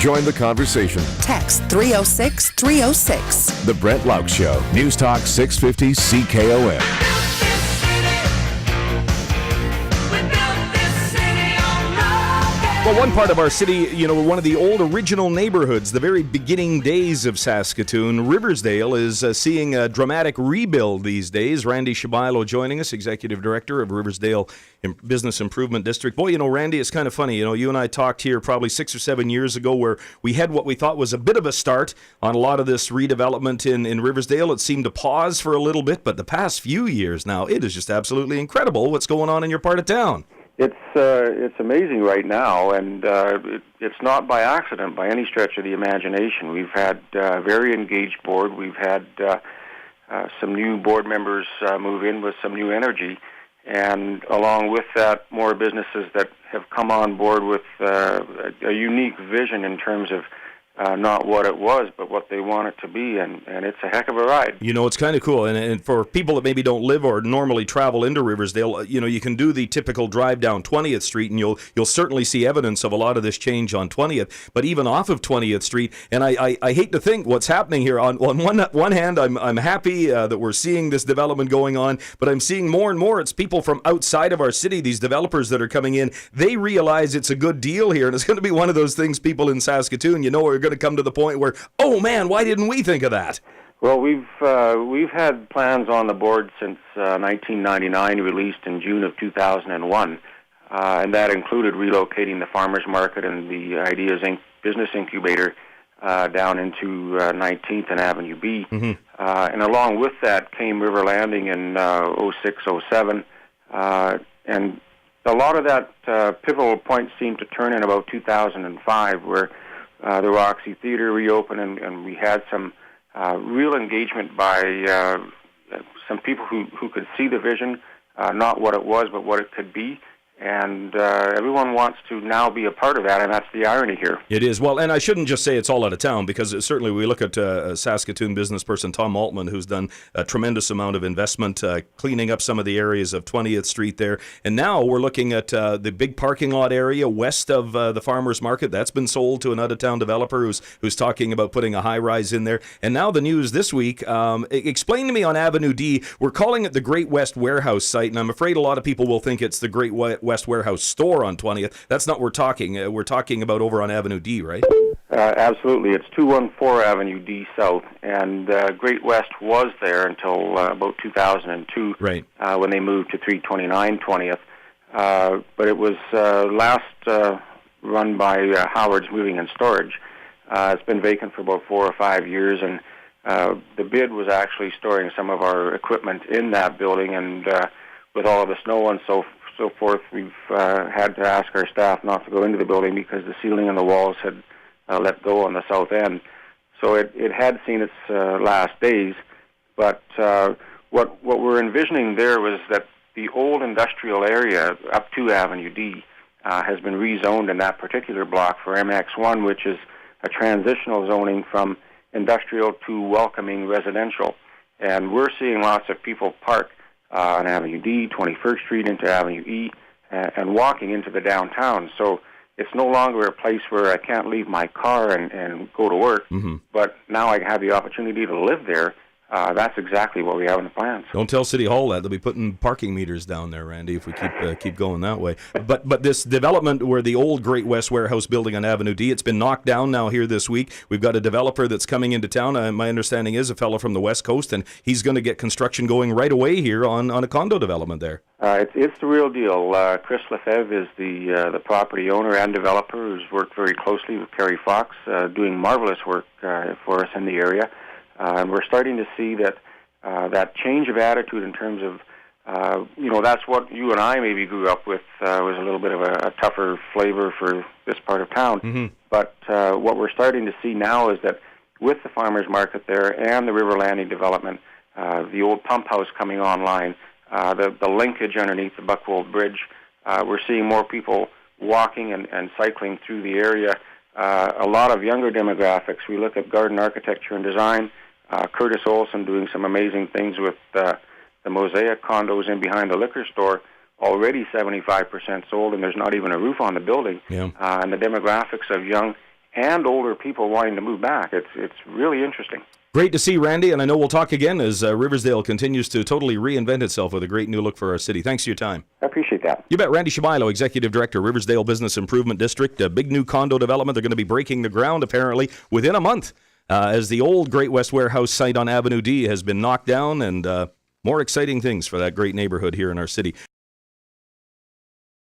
Join the conversation. Text 306-306. The Brent Loucks Show. News Talk 650 CKOM. Well, one part of our city, one of the old original neighborhoods, the very beginning days of Saskatoon, Riversdale, is seeing a dramatic rebuild these days. Randy Pshebylo joining us, Executive Director of Riversdale Business Improvement District. Boy, Randy, it's kind of funny. You and I talked here probably 6 or 7 years ago where we had what we thought was a bit of a start on a lot of this redevelopment in Riversdale. It seemed to pause for a little bit, but the past few years now, it is just absolutely incredible what's going on in your part of town. It's amazing right now, and it's not by accident by any stretch of the imagination. We've had a very engaged board. We've had some new board members move in with some new energy, and along with that, more businesses that have come on board with a unique vision in terms of not what it was, but what they want it to be, and it's a heck of a ride. It's kind of cool, and for people that maybe don't live or normally travel into Riversdale, you can do the typical drive down 20th Street, and you'll certainly see evidence of a lot of this change on 20th, but even off of 20th Street, and I hate to think what's happening here. On one hand, I'm happy that we're seeing this development going on, but I'm seeing more and more, it's people from outside of our city, these developers that are coming in, they realize it's a good deal here, and it's going to be one of those things people in Saskatoon, are going to come to the point where, oh man, why didn't we think of that? Well, we've had plans on the board since 1999, released in June of 2001, and that included relocating the farmers market and the Ideas Inc. business incubator down into 19th and Avenue B. Mm-hmm. And along with that came River Landing in 06, 07, and a lot of that pivotal point seemed to turn in about 2005, where the Roxy Theater reopened, and we had some real engagement by some people who could see the vision, not what it was, but what it could be. And everyone wants to now be a part of that, and that's the irony here. It is. Well, and I shouldn't just say it's all out of town, because certainly we look at Saskatoon business person Tom Altman, who's done a tremendous amount of investment cleaning up some of the areas of 20th Street there. And now we're looking at the big parking lot area west of the farmers market. That's been sold to an out-of-town developer who's talking about putting a high-rise in there. And now the news this week, explain to me on Avenue D, we're calling it the Great West Warehouse site, and I'm afraid a lot of people will think it's the Great West Warehouse store on 20th. That's not what we're talking. We're talking about over on Avenue D, right? Absolutely. It's 214 Avenue D South, and Great West was there until about 2002, right? When they moved to 329 20th. But it was last run by Howard's Moving and Storage. It's been vacant for about 4 or 5 years, and the bid was actually storing some of our equipment in that building, and with all of the snow and so forth, we've had to ask our staff not to go into the building because the ceiling and the walls had let go on the south end. So it had seen its last days, but what we're envisioning there was that the old industrial area up to Avenue D has been rezoned in that particular block for MX1, which is a transitional zoning from industrial to welcoming residential. And we're seeing lots of people park on Avenue D, 21st Street into Avenue E, and walking into the downtown. So it's no longer a place where I can't leave my car and go to work, mm-hmm. but now I have the opportunity to live there. That's exactly what we have in the plans. Don't tell City Hall that. They'll be putting parking meters down there, Randy, if we keep going that way. But this development where the old Great West Warehouse building on Avenue D, it's been knocked down now here this week. We've got a developer that's coming into town. My understanding is a fellow from the West Coast, and he's going to get construction going right away here on a condo development there. It's the real deal. Chris Lefebvre is the property owner and developer who's worked very closely with Kerry Fox, doing marvelous work for us in the area. And we're starting to see that that change of attitude in terms of, that's what you and I maybe grew up with, was a little bit of a tougher flavor for this part of town. Mm-hmm. But what we're starting to see now is that with the farmers market there and the River Landing development, the old pump house coming online, the linkage underneath the Buckwold Bridge, we're seeing more people walking and cycling through the area. A lot of younger demographics. We look at garden architecture and design. Curtis Olson doing some amazing things with the Mosaic condos in behind the liquor store, already 75% sold, and there's not even a roof on the building. Yeah. And the demographics of young and older people wanting to move back. It's really interesting. Great to see, Randy, and I know we'll talk again as Riversdale continues to totally reinvent itself with a great new look for our city. Thanks for your time. I appreciate that. You bet. Randy Pshebylo, Executive Director, Riversdale Business Improvement District. A big new condo development. They're going to be breaking the ground, apparently, within a month, as the old Great West Warehouse site on Avenue D has been knocked down, and more exciting things for that great neighborhood here in our city.